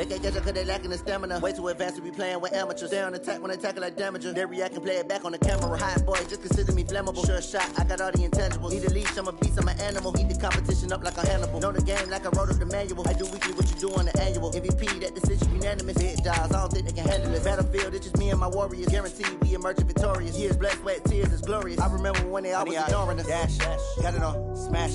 They can't catch up cause they lacking the stamina. Way too advanced to be playing with amateurs. Stay on attack when they tackle like damager. They react and play it back on the camera. Hot boy, just consider me flammable. Sure shot, I got all the intangibles. Need a leash, I'm a beast, I'm an animal. Eat the competition up like a Hannibal. Know the game like I wrote up the manual. I do weekly what you do on the annual. MVP, that decision unanimous. Hit dials, I don't think they can handle it. Battlefield, it's just me and my warriors. Guaranteed we emerging victorious. Years, blood, sweat, tears, it's glorious. I remember when they always ignoring us. Dash, got it on, smash,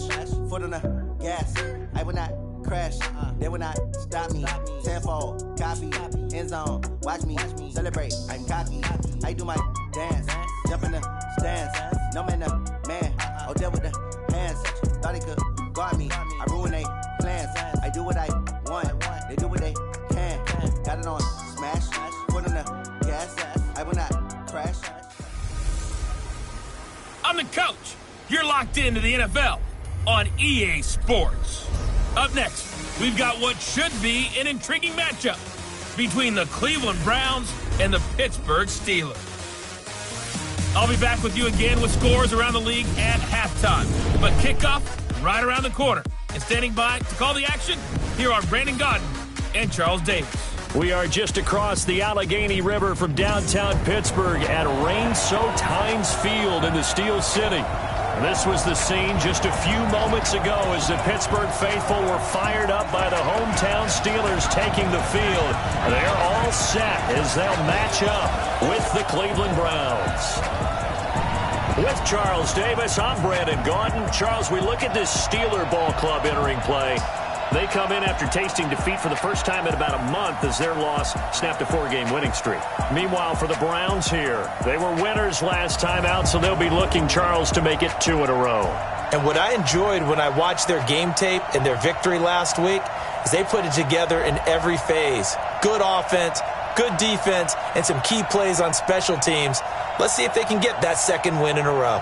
foot on the gas. I will not crash, they will not stop me. Tenfold, copy, end zone, watch me celebrate. I'm cocky, I do my dance, jump in the stands. No man, man, oh there with the hands. Thought he could guard me, I ruin they plans. I do what I want, they do what they can. Got it on, smash, foot on the gas. I will not crash. I'm the coach. You're locked into the NFL on EA Sports. Up next, we've got what should be an intriguing matchup between the Cleveland Browns and the Pittsburgh Steelers. I'll be back with you again with scores around the league at halftime. But kickoff right around the corner. And standing by to call the action, here are Brandon Godden and Charles Davis. We are just across the Allegheny River from downtown Pittsburgh at Rain-Soaked Heinz Field in the Steel City. This was the scene just a few moments ago as the Pittsburgh faithful were fired up by the hometown Steelers taking the field. They're all set as they'll match up with the Cleveland Browns. With Charles Davis, I'm Brandon Gaudin. Charles, we look at this Steeler ball club entering play. They come in after tasting defeat for the first time in about a month as their loss snapped a 4-game winning streak. Meanwhile, for the Browns here, they were winners last time out, so they'll be looking, Charles, to make it 2 in a row. And what I enjoyed when I watched their game tape and their victory last week is they put it together in every phase. Good offense, good defense, and some key plays on special teams. Let's see if they can get that 2nd win in a row.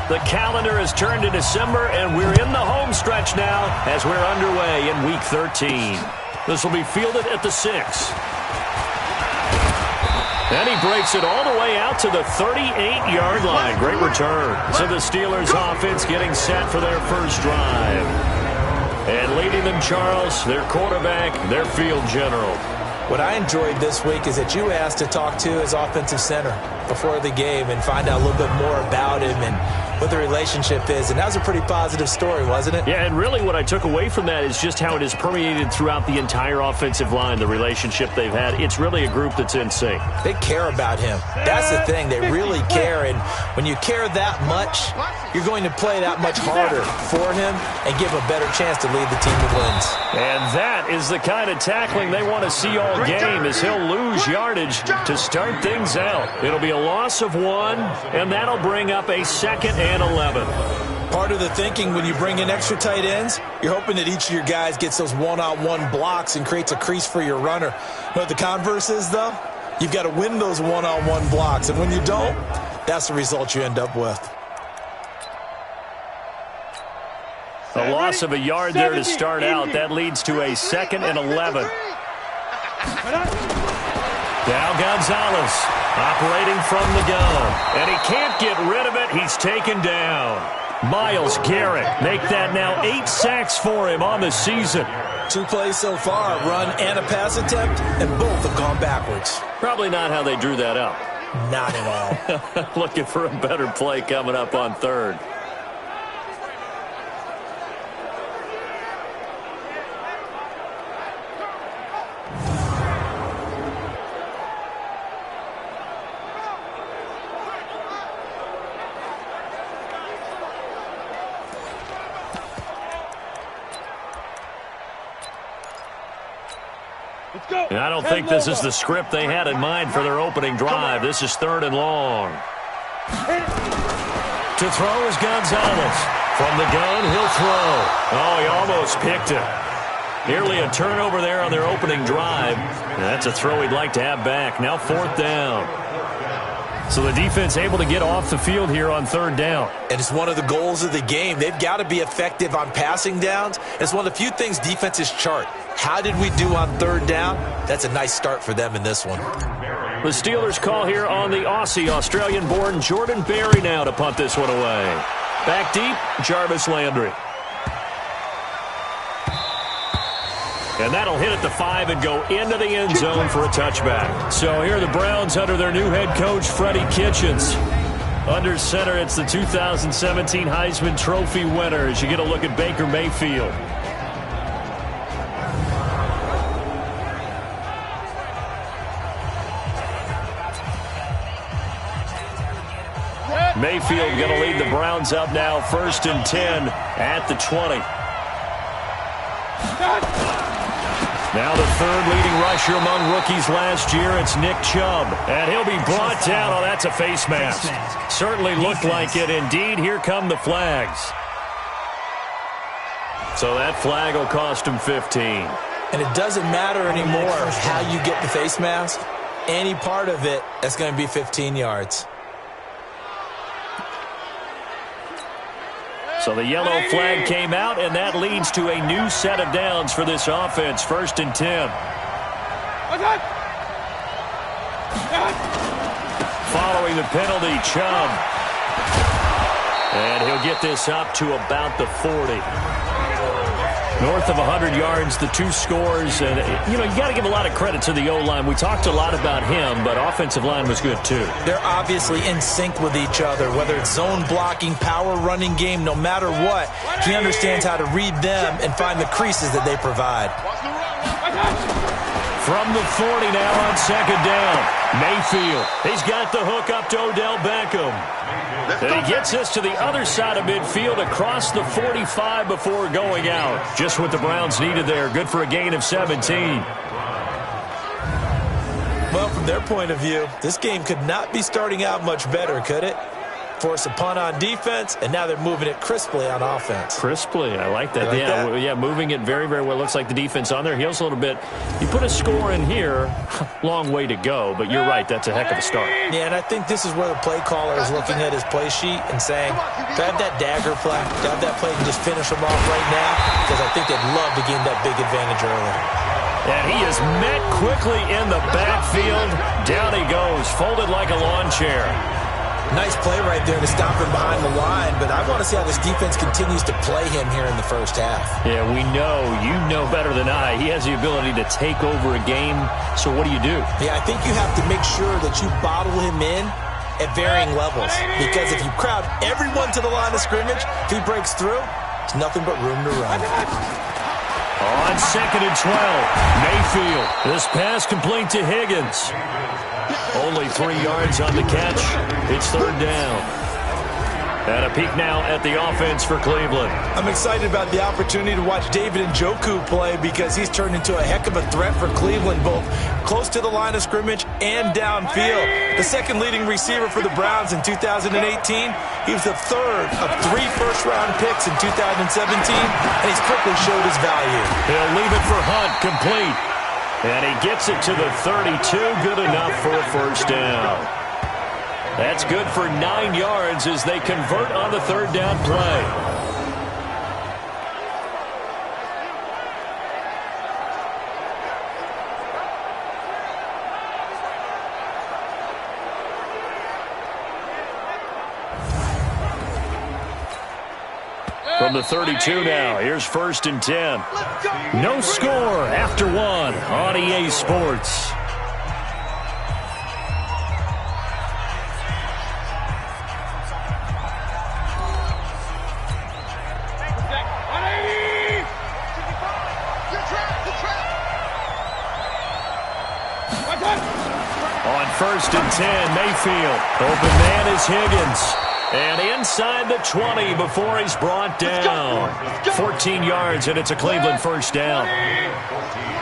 The calendar has turned to December, and we're in the home stretch now as we're underway in Week 13. This will be fielded at the 6. And he breaks it all the way out to the 38-yard line. Great return. So the Steelers offense getting set for their first drive. And leading them, Charles, their quarterback, their field general. What I enjoyed this week is that you asked to talk to his offensive center before the game and find out a little bit more about him and what the relationship is. And that was a pretty positive story, wasn't it? Yeah, and really what I took away from that is just how it has permeated throughout the entire offensive line, the relationship they've had. It's really a group that's in sync. They care about him. That's the thing. They really care. And when you care that much, you're going to play that much harder for him and give him a better chance to lead the team to wins. And that is the kind of tackling they want to see all game as he'll lose yardage to start things out. It'll be a loss of 1, and that'll bring up a 2nd and 11. Part of the thinking when you bring in extra tight ends, you're hoping that each of your guys gets those one-on-one blocks and creates a crease for your runner. You know what the converse is, though? You've got to win those one-on-one blocks, and when you don't, that's the result you end up with. A loss of a yard there to start out. That leads to a 2nd and 11. Now Gonzalez operating from the gun. And he can't get rid of it. He's taken down. Myles Garrett make that now 8 sacks for him on the season. 2 plays so far, run and a pass attempt, and both have gone backwards. Probably not how they drew that up. Not at all. Looking for a better play coming up on 3rd. And I don't think this is the script they had in mind for their opening drive. This is 3rd and long. To throw is Gonzalez. From the gun, he'll throw. Oh, he almost picked it. Nearly a turnover there on their opening drive. And that's a throw he'd like to have back. Now 4th down. So the defense able to get off the field here on third down. And it's one of the goals of the game. They've got to be effective on passing downs. It's one of the few things defenses chart. How did we do on third down? That's a nice start for them in this one. The Steelers call here on the Aussie, Australian-born Jordan Berry now to punt this one away. Back deep, Jarvis Landry. And that'll hit at the 5 and go into the end zone for a touchback. So here are the Browns under their new head coach, Freddie Kitchens. Under center, it's the 2017 Heisman Trophy winner as you get a look at Baker Mayfield. Mayfield going to lead the Browns up now, 1st and 10 at the 20. Now the third leading rusher among rookies last year, it's Nick Chubb. And he'll be brought down. Oh, that's a face mask. Certainly looked like it. Indeed, here come the flags. So that flag will cost him 15. And it doesn't matter anymore how you get the face mask. Any part of it, that's going to be 15 yards. So the yellow flag came out, and that leads to a new set of downs for this offense. 1st and 10. Following the penalty, Chubb. And he'll get this up to about the 40. North of 100 yards, the two scores. And, you got to give a lot of credit to the O-line. We talked a lot about him, but offensive line was good, too. They're obviously in sync with each other, whether it's zone blocking, power running game, no matter what. He understands how to read them and find the creases that they provide. From the 40 now on 2nd down. Mayfield. He's got the hook up to Odell Beckham. And he gets this to the other side of midfield across the 45 before going out. Just what the Browns needed there. Good for a gain of 17. Well, from their point of view, this game could not be starting out much better, could it? Force a punt on defense, and now they're moving it crisply on offense. Crisply, I like that. You like that? Yeah, moving it very, very well. Looks like the defense on their heels a little bit. You put a score in here, long way to go, but you're right, that's a heck of a start. Yeah, and I think this is where the play caller is looking at his play sheet and saying, to have that dagger play, to have that play and just finish them off right now, because I think they'd love to gain that big advantage early. And he is met quickly in the backfield. Down he goes, folded like a lawn chair. Nice play right there to stop him behind the line, but I want to see how this defense continues to play him here in the first half. Yeah, we know. You know better than I. He has the ability to take over a game, so what do you do? Yeah, I think you have to make sure that you bottle him in at varying levels, because if you crowd everyone to the line of scrimmage, if he breaks through, there's nothing but room to run. On 2nd and 12, Mayfield. This pass complete to Higgins. Only 3 yards on the catch. It's 3rd down. And a peek now at the offense for Cleveland. I'm excited about the opportunity to watch David Njoku play because he's turned into a heck of a threat for Cleveland, both close to the line of scrimmage and downfield. The second leading receiver for the Browns in 2018. He was the third of 3 first-round picks in 2017, and he's quickly showed his value. He'll leave it for Hunt, complete. And he gets it to the 32, good enough for a 1st down. That's good for 9 yards as they convert on the 3rd down play. From the 32 now, here's 1st and 10. No score after 1 on EA Sports. On 1st and 10, Mayfield. Open man is Higgins. And inside the 20 before he's brought down. 14 yards, and it's a Cleveland 1st down.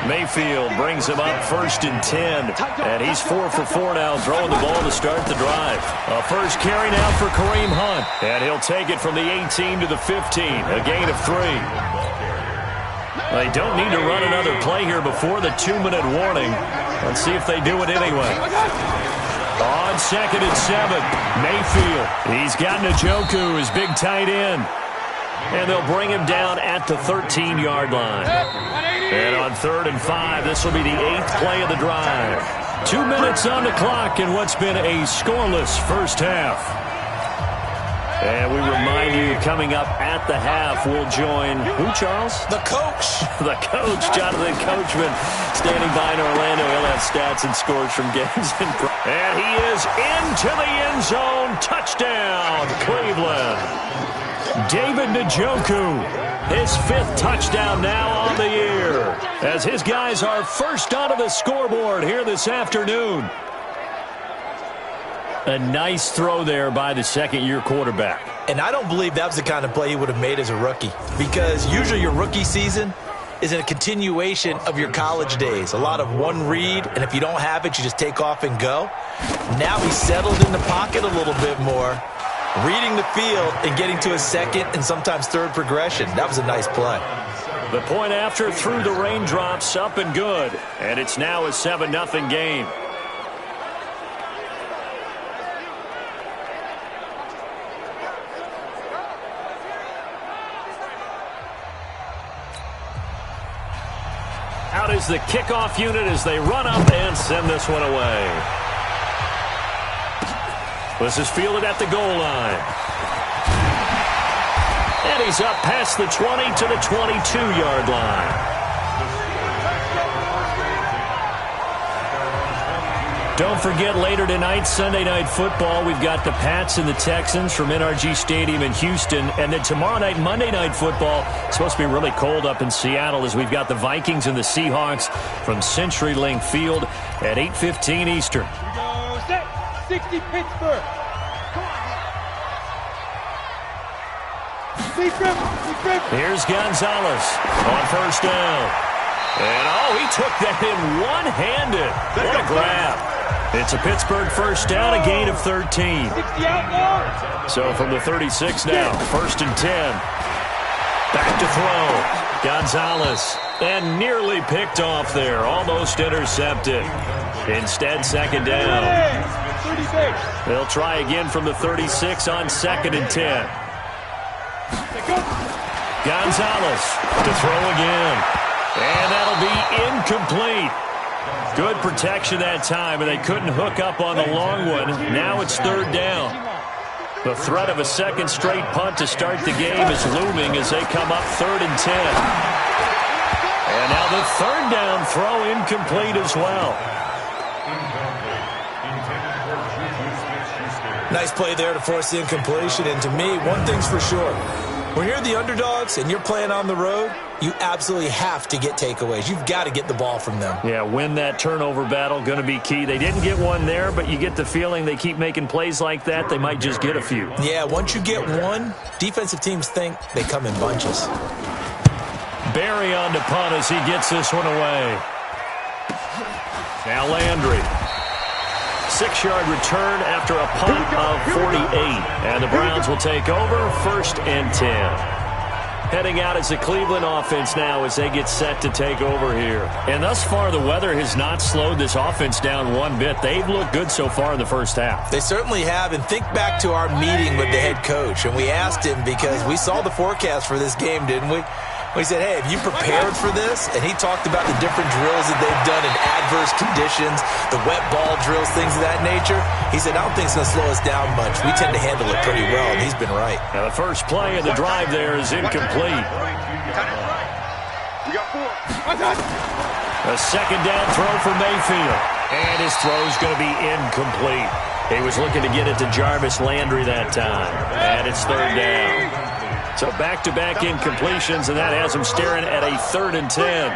Mayfield brings him up 1st and 10. And he's 4 for 4 now, throwing the ball to start the drive. A first carry now for Kareem Hunt. And he'll take it from the 18 to the 15. A gain of 3. They don't need to run another play here before the 2-minute warning. Let's see if they do it anyway. On 2nd and 7, Mayfield. He's got Njoku, his big tight end. And they'll bring him down at the 13-yard line. And on 3rd and 5, this will be the 8th play of the drive. 2 minutes on the clock in what's been a scoreless first half. And we remind you, coming up at the half, we'll join who, Charles? The coach. The coach, Jonathan Coachman, standing by in Orlando. He'll have stats and scores from games. And he is into the end zone. Touchdown, Cleveland. David Njoku, his 5th touchdown now on the year, as his guys are first onto the scoreboard here this afternoon. A nice throw there by the second-year quarterback. And I don't believe that was the kind of play he would have made as a rookie, because usually your rookie season is a continuation of your college days. A lot of one read, and if you don't have it, you just take off and go. Now he's settled in the pocket a little bit more, reading the field and getting to his second and sometimes third progression. That was a nice play. The point after through the raindrops, up and good. And it's now a 7-0 game. Out is the kickoff unit as they run up and send this one away. This is fielded at the goal line. And he's up past the 20 to the 22-yard line. Don't forget, later tonight, Sunday Night Football, we've got the Pats and the Texans from NRG Stadium in Houston. And then tomorrow night, Monday Night Football, it's supposed to be really cold up in Seattle as we've got the Vikings and the Seahawks from CenturyLink Field at 8:15 Eastern. 60 Pittsburgh. Here's Gonzalez on first down. And, he took that in one-handed. What a grab. It's a Pittsburgh first down, a gain of 13. So from the 36 now, 1st and 10. Back to throw. Gonzalez. And nearly picked off there. Almost intercepted. Instead, 2nd down. They'll try again from the 36 on 2nd and 10. Gonzalez to throw again. And that'll be incomplete. Good protection that time, and they couldn't hook up on the long one. Now it's 3rd down. The threat of a second straight punt to start the game is looming as they come up 3rd and 10. And now the 3rd down throw incomplete as well. Nice play there to force the incompletion. And to me, one thing's for sure. When you're the underdogs and you're playing on the road, you absolutely have to get takeaways. You've got to get the ball from them. Yeah, win that turnover battle, going to be key. They didn't get one there, but you get the feeling they keep making plays like that, they might just get a few. Yeah, once you get one, defensive teams think they come in bunches. Barry on to punt as he gets this one away. Now Landry. 6-yard return after a punt of 48. And the Browns will take over 1st and 10. Heading out as the Cleveland offense now as they get set to take over here. And thus far, the weather has not slowed this offense down one bit. They've looked good so far in the first half. They certainly have. And think back to our meeting with the head coach. And we asked him, because we saw the forecast for this game, didn't we? We said, hey, have you prepared for this? And he talked about the different drills that they've done in adverse conditions, the wet ball drills, things of that nature. He said, I don't think it's going to slow us down much. We tend to handle it pretty well, and he's been right. Now, the first play of the drive there is incomplete. A 2nd down throw for Mayfield. And his throw is going to be incomplete. He was looking to get it to Jarvis Landry that time. And it's 3rd down. So back-to-back incompletions, and that has him staring at a 3rd and 10.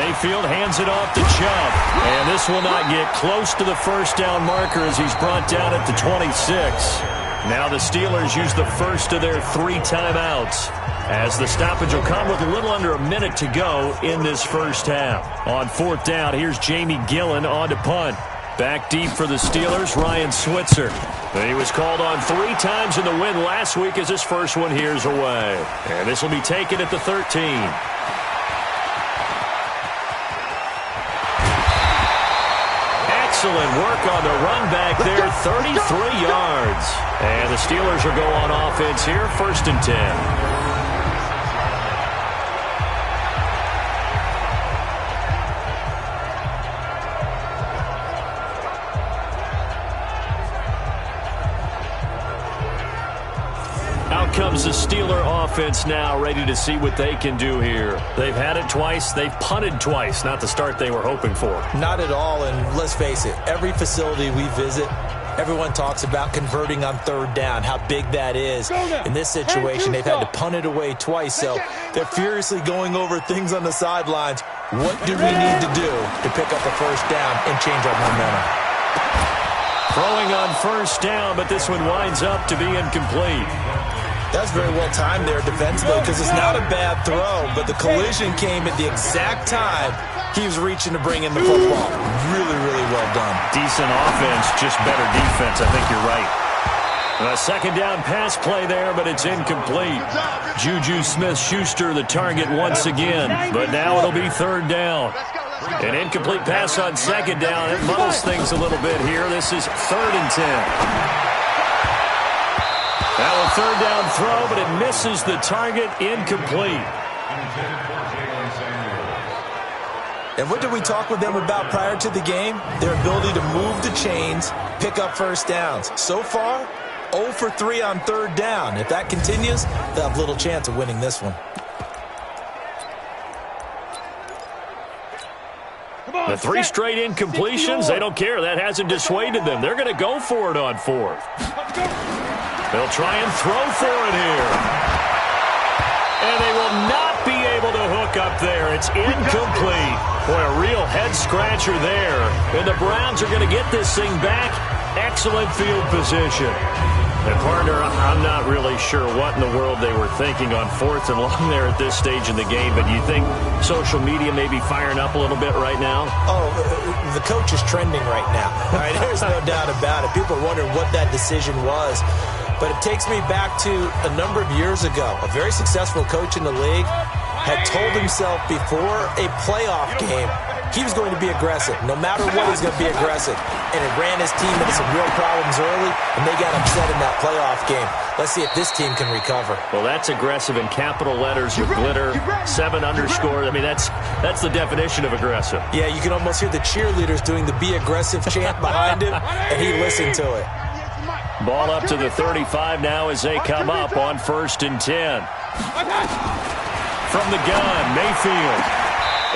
Mayfield hands it off to Chubb. And this will not get close to the first down marker as he's brought down at the 26. Now the Steelers use the first of their 3 timeouts, as the stoppage will come with a little under a minute to go in this first half. On 4th down, here's Jamie Gillen on to punt. Back deep for the Steelers, Ryan Switzer. He was called on 3 times in the win last week as his first one here's away. And this will be taken at the 13. Excellent work on the run back there, 33 yards. And the Steelers will go on offense here, 1st and 10. Out comes the Steeler offense now, ready to see what they can do here. They've had it twice. They've punted twice. Not the start they were hoping for. Not at all, and let's face it, every facility we visit, everyone talks about converting on 3rd down, how big that is. In this situation, they've had to punt it away twice, so they're furiously going over things on the sidelines. What do we need to do to pick up the 1st down and change our momentum? Throwing on 1st down, but this one winds up to be incomplete. That's very well timed there defensively because it's not a bad throw, but the collision came at the exact time he was reaching to bring in the football. Really, really well done. Decent offense, just better defense. I think you're right. A 2nd down pass play there, but it's incomplete. Juju Smith-Schuster the target once again, but now it'll be 3rd down. An incomplete pass on 2nd down. It muddles things a little bit here. This is 3rd and 10. Now a 3rd down throw, but it misses the target, incomplete. And what did we talk with them about prior to the game? Their ability to move the chains, pick up 1st downs. So far, 0 for 3 on 3rd down. If that continues, they'll have little chance of winning this one. The 3 straight incompletions, they don't care. That hasn't dissuaded them. They're going to go for it on 4th. They'll try and throw for it here. And they will not be able to hook up there. It's incomplete. Boy, a real head-scratcher there. And the Browns are going to get this thing back. Excellent field position. And, partner, I'm not really sure what in the world they were thinking on 4th and long there at this stage in the game, but you think social media may be firing up a little bit right now? Oh, the coach is trending right now. All right, there's no doubt about it. People are wondering what that decision was. But it takes me back to a number of years ago. A very successful coach in the league had told himself before a playoff game he was going to be aggressive. No matter what, he's going to be aggressive. And it ran his team into some real problems early, and they got upset in that playoff game. Let's see if this team can recover. Well, that's aggressive in capital letters with glitter, 7 underscore. I mean, that's the definition of aggressive. Yeah, you can almost hear the cheerleaders doing the be aggressive chant behind him, and he listened to it. Ball up to the 35 now as they come up on 1st and 10. From the gun, Mayfield.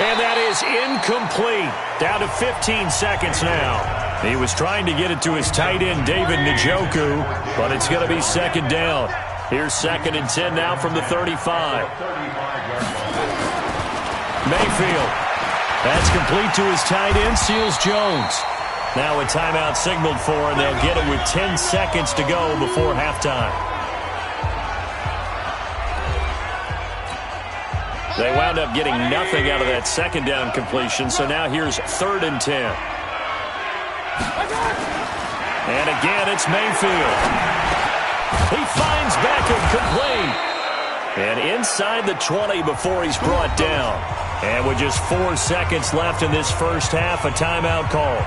And that is incomplete. Down to 15 seconds now. He was trying to get it to his tight end, David Njoku, but it's going to be 2nd down. Here's 2nd and 10 now from the 35. Mayfield. That's complete to his tight end, Seals Jones. Now a timeout signaled for, and they'll get it with 10 seconds to go before halftime. They wound up getting nothing out of that 2nd down completion, so now here's 3rd and 10. And again, it's Mayfield. He finds Beckham complete. And inside the 20 before he's brought down. And with just 4 seconds left in this first half, a timeout call.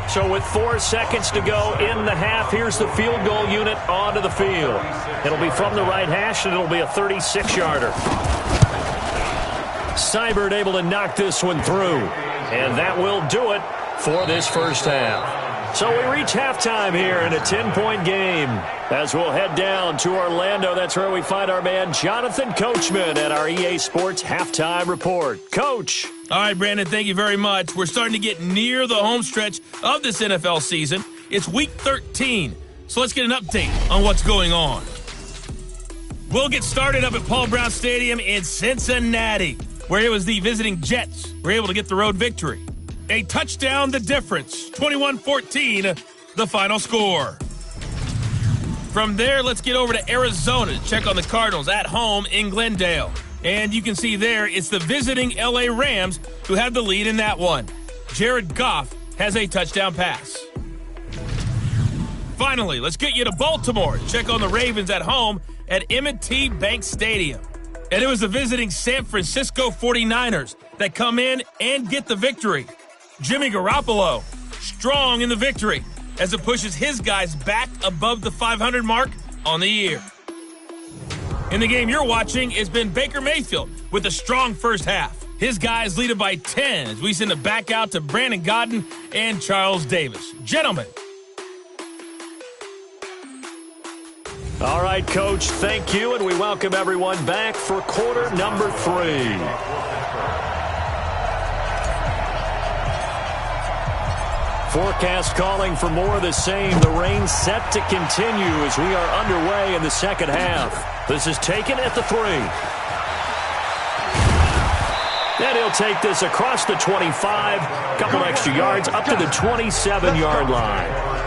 So with 4 seconds to go in the half, here's the field goal unit onto the field. It'll be from the right hash, and it'll be a 36-yarder. Seibert able to knock this one through. And that will do it for this first half. So we reach halftime here in a 10-point game. As we'll head down to Orlando, that's where we find our man Jonathan Coachman at our EA Sports Halftime Report. Coach. All right, Brandon, thank you very much. We're starting to get near the home stretch of this NFL season. It's Week 13, so let's get an update on what's going on. We'll get started up at Paul Brown Stadium in Cincinnati, where it was the visiting Jets were able to get the road victory. A touchdown, the difference, 21-14, the final score. From there, let's get over to Arizona to check on the Cardinals at home in Glendale. And you can see there, it's the visiting LA Rams who have the lead in that one. Jared Goff has a touchdown pass. Finally, let's get you to Baltimore to check on the Ravens at home at M&T Bank Stadium. And it was the visiting San Francisco 49ers that come in and get the victory. Jimmy Garoppolo, strong in the victory as it pushes his guys back above the 500 mark on the year. In the game you're watching, it's been Baker Mayfield with a strong first half. His guys lead it by 10 as we send it back out to Brandon Godden and Charles Davis. Gentlemen. All right, Coach, thank you, and we welcome everyone back for quarter number 3. Forecast calling for more of the same. The rain set to continue as we are underway in the second half. This is taken at the 3. And he'll take this across the 25, couple extra yards, up to the 27-yard line.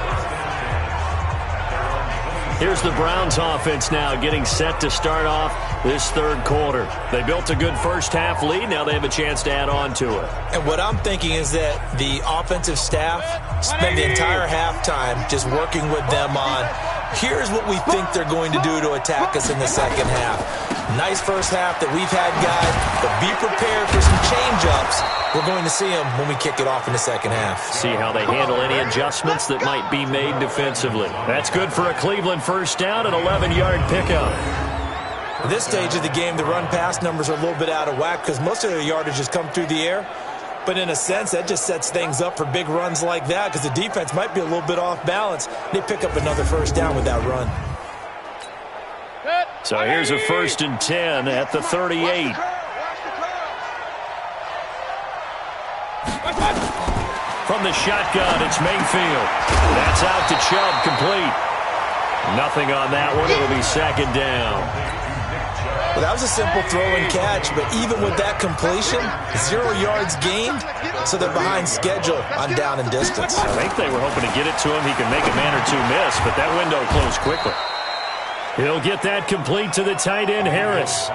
Here's the Browns offense now getting set to start off this third quarter. They built a good first half lead. Now they have a chance to add on to it. And what I'm thinking is that the offensive staff spend the entire halftime just working with them on, here's what we think they're going to do to attack us in the second half. Nice first half that we've had, guys, but be prepared for some change-ups. We're going to see them when we kick it off in the second half. See how they handle any adjustments that might be made defensively. That's good for a Cleveland first down, an 11-yard pickup. At this stage of the game, the run-pass numbers are a little bit out of whack because most of their yardage has come through the air. But in a sense, that just sets things up for big runs like that because the defense might be a little bit off balance. They pick up another first down with that run. So here's a 1st and 10 at the 38. From the shotgun, it's Mayfield. That's out to Chubb, complete. Nothing on that one. It'll be second down. Well, that was a simple throw and catch, but even with that completion, 0 yards gained, so they're behind schedule on down and distance. I think they were hoping to get it to him. He could make a man or two miss, but that window closed quickly. He'll get that complete to the tight end, Harris.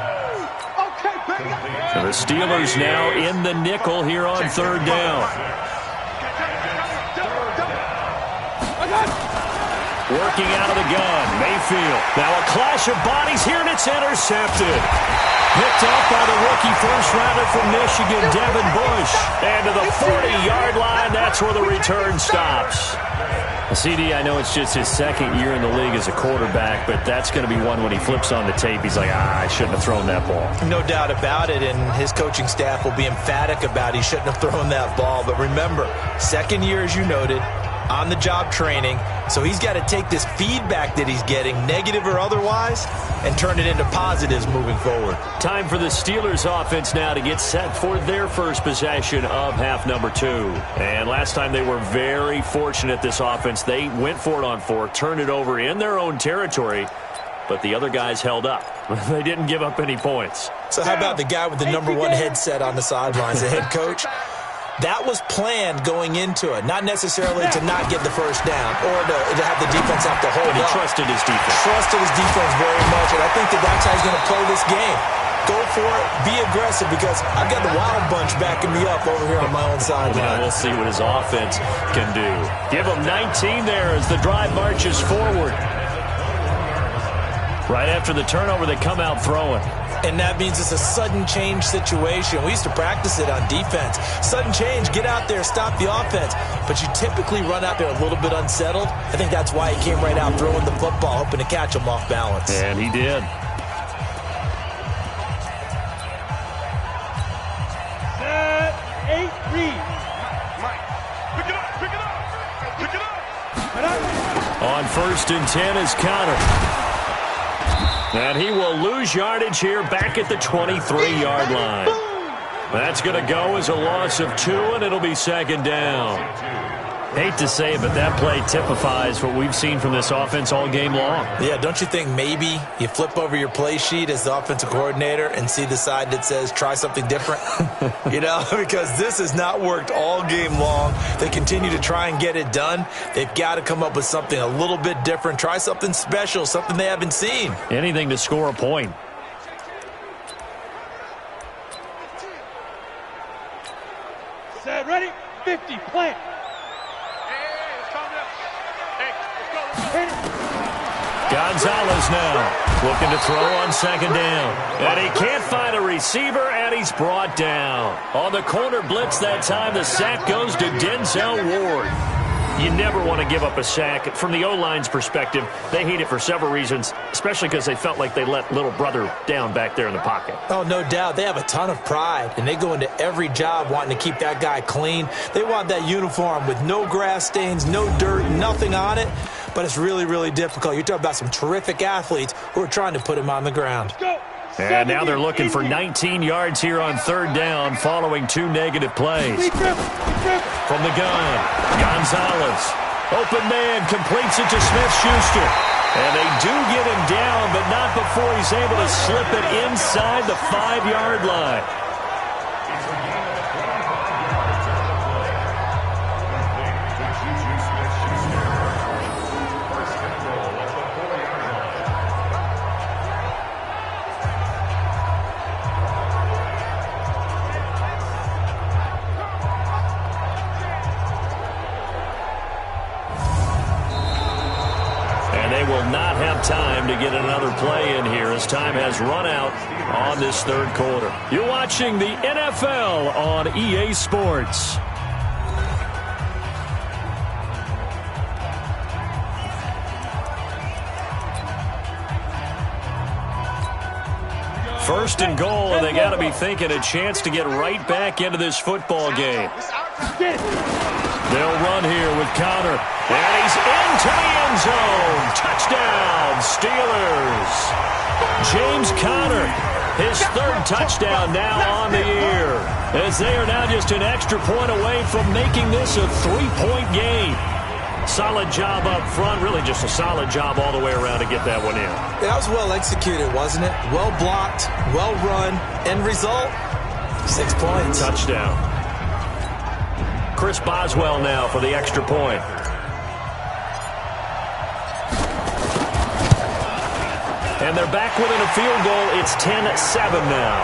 And the Steelers now in the nickel here on third down. Working out of the gun, Mayfield. Now a clash of bodies here, and it's intercepted. Picked up by the rookie first-rounder from Michigan, Devin Bush. And to the 40-yard line, that's where the return stops. CD, I know it's just his second year in the league as a quarterback, but that's going to be one when he flips on the tape. He's like, I shouldn't have thrown that ball. No doubt about it, and his coaching staff will be emphatic about he shouldn't have thrown that ball. But remember, second year, as you noted, on-the-job training, so he's got to take this feedback that he's getting, negative or otherwise, and turn it into positives moving forward. Time for the Steelers offense now to get set for their first possession of half number 2. And last time they were very fortunate, this offense. They went for it on 4, turned it over in their own territory, but the other guys held up. They didn't give up any points. So how about the guy with the #1 headset on the sidelines, the head coach? That was planned going into it, not necessarily to not get the first down or to have the defense have to hold But he up. trusted his defense. Trusted his defense very much, and I think that's how he's going to play this game. Go for it, be aggressive, because I've got the Wild Bunch backing me up over here on my own sideline. We'll see what his offense can do. Give him 19 there as the drive marches forward. Right after the turnover, they come out throwing. And that means it's a sudden change situation. We used to practice it on defense. Sudden change, get out there, stop the offense. But you typically run out there a little bit unsettled. I think that's why he came right out throwing the football, hoping to catch him off balance. And he did. Set, 8, read. Pick it up, pick it up, pick it up. On 1st and 10 is Connor. And he will lose yardage here back at the 23-yard line. That's going to go as a loss of 2, and it'll be second down. Hate to say it, but that play typifies what we've seen from this offense all game long. Yeah, don't you think maybe you flip over your play sheet as the offensive coordinator and see the side that says try something different? You know, because this has not worked all game long. They continue to try and get it done. They've got to come up with something a little bit different. Try something special, something they haven't seen. Anything to score a point. Set, ready, 50, plant. Gonzalez now. Looking to throw on second down. And he can't find a receiver, and he's brought down. On the corner blitz that time, the sack goes to Denzel Ward. You never want to give up a sack. From the O-line's perspective, they hate it for several reasons, especially because they felt like they let little brother down back there in the pocket. Oh, no doubt. They have a ton of pride, and they go into every job wanting to keep that guy clean. They want that uniform with no grass stains, no dirt, nothing on it. But it's really, really difficult. You're talking about some terrific athletes who are trying to put him on the ground. And now they're looking for 19 yards here on third down following 2 negative plays. From the gun, Gonzalez. Open man, completes it to Smith-Schuster. And they do get him down, but not before he's able to slip it inside the 5-yard line. Not have time to get another play in here as time has run out on this third quarter. You're watching the NFL on EA Sports. First and goal, and they got to be thinking a chance to get right back into this football game. They'll run here with Conner. And he's into the end zone. Touchdown, Steelers. James Conner, his third touchdown now on the year, as they are now just an extra point away from making this a 3-point game. Solid job up front, really just a solid job all the way around to get that one in. Yeah, that was well executed, wasn't it? Well blocked, well run. End result, 6 points. Touchdown. Chris Boswell now for the extra point. And they're back within a field goal. It's 10-7 now.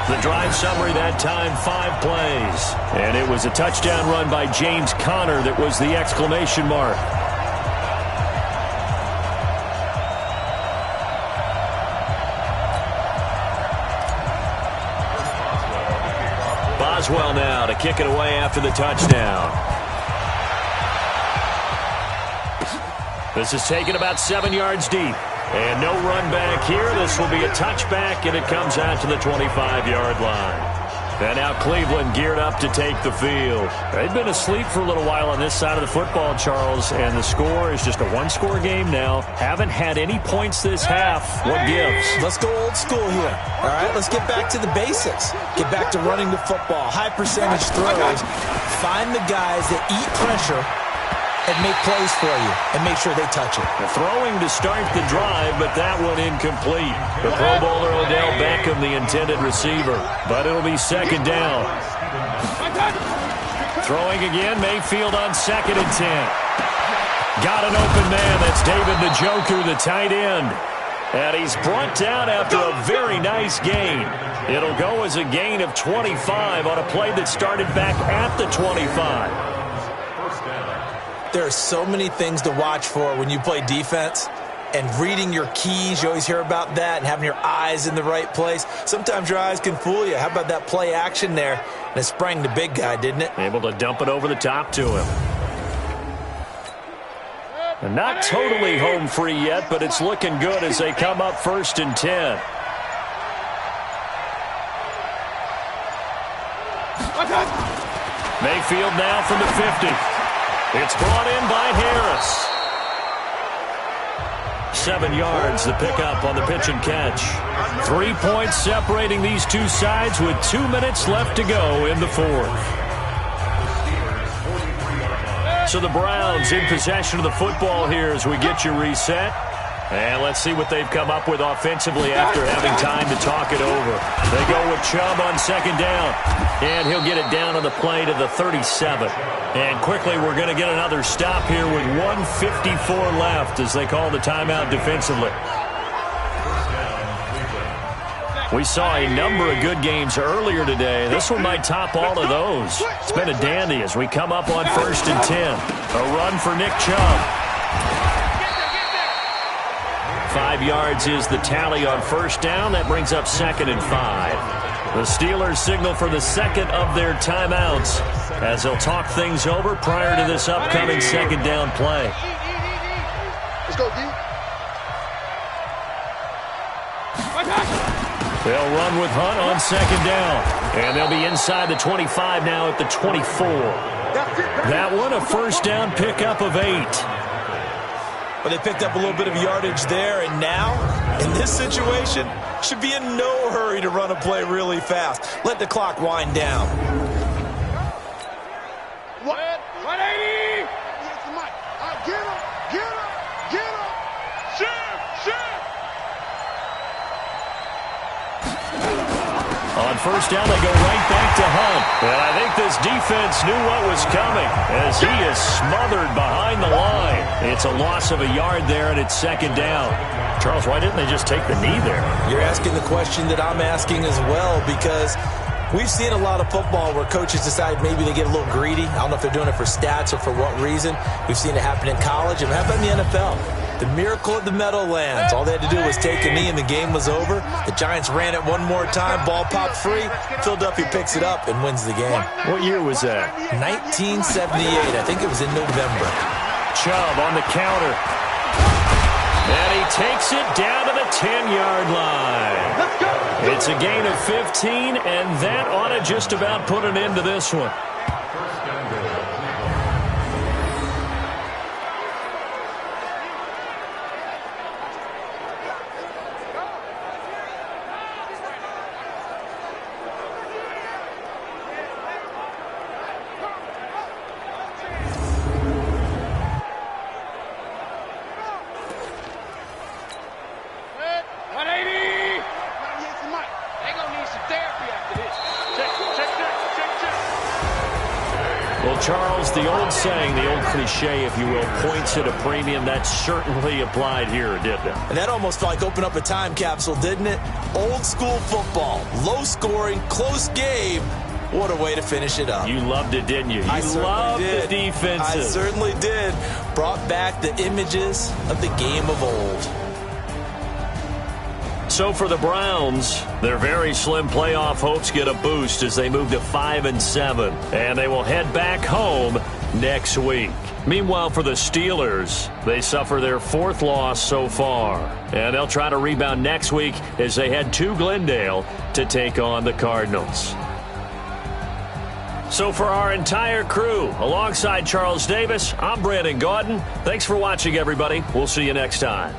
The drive summary that time, 5 plays. And it was a touchdown run by James Conner that was the exclamation mark. Boswell now to kick it away after the touchdown. This is taken about 7 yards deep. And no run back here. This will be a touchback, and it comes out to the 25-yard line. And now Cleveland geared up to take the field. They've been asleep for a little while on this side of the football, Charles, and the score is just a one-score game now. Haven't had any points this half. What gives? Let's go old school here. All right, let's get back to the basics. Get back to running the football, high percentage throws. Find the guys that eat pressure and make plays for you, and make sure they touch it. The throwing to start the drive, but that one incomplete. The Pro Bowler Odell Beckham, the intended receiver, but it'll be second down. Throwing again, Mayfield on 2nd and 10. Got an open man, that's David Njoku, the tight end. And he's brought down after a very nice gain. It'll go as a gain of 25 on a play that started back at the 25. There are so many things to watch for when you play defense, and reading your keys, you always hear about that, and having your eyes in the right place. Sometimes your eyes can fool you. How about that play action there? And it sprang the big guy, didn't it? Able to dump it over the top to him. And not totally home free yet, but it's looking good as they come up 1st and 10. Mayfield now from the 50. It's brought in by Harris. 7 yards, the pickup on the pitch and catch. 3 points separating these two sides with 2 minutes left to go in the fourth. So the Browns in possession of the football here as we get you reset. And let's see what they've come up with offensively after having time to talk it over. They go with Chubb on 2nd down. And he'll get it down on the play to the 37. And quickly we're going to get another stop here with 1:54 left as they call the timeout defensively. We saw a number of good games earlier today. This one might top all of those. It's been a dandy as we come up on 1st and 10. A run for Nick Chubb. 5 yards is the tally on first down. That brings up 2nd and 5. The Steelers signal for the second of their timeouts as they'll talk things over prior to this upcoming 2nd down play. Let's go, D. They'll run with Hunt on 2nd down. And they'll be inside the 25 now at the 24. That one, a first down pickup of 8. But they picked up a little bit of yardage there, and now, in this situation, should be in no hurry to run a play really fast. Let the clock wind down. 180! Get him! Get him! Get him! Shoot! On first down, they go right back to Hunt. And I think this defense knew what was coming as he is smothered behind the line. It's a loss of a yard there, and it's 2nd down. Charles, why didn't they just take the knee there? You're asking the question that I'm asking as well, because we've seen a lot of football where coaches decide maybe they get a little greedy. I don't know if they're doing it for stats or for what reason. We've seen it happen in college, and how about in the NFL? The miracle of the Meadowlands. All they had to do was take a knee and the game was over. The Giants ran it one more time. Ball popped free. Philadelphia picks it up and wins the game. What year was that? 1978. I think it was in November. Chubb on the counter. And he takes it down to the 10-yard line. It's a gain of 15, and that ought to just about put an end to this one. Charles, the old saying, the old cliche, if you will, points at a premium, that certainly applied here, didn't it? And that almost felt like opened up a time capsule, didn't it? Old school football, low scoring, close game. What a way to finish it up. You loved it, didn't you? I loved did. The defenses. I certainly did. Brought back the images of the game of old. So for the Browns, their very slim playoff hopes get a boost as they move to 5-7, and they will head back home next week. Meanwhile, for the Steelers, they suffer their 4th loss so far, and they'll try to rebound next week as they head to Glendale to take on the Cardinals. So for our entire crew, alongside Charles Davis, I'm Brandon Gaudin. Thanks for watching, everybody. We'll see you next time.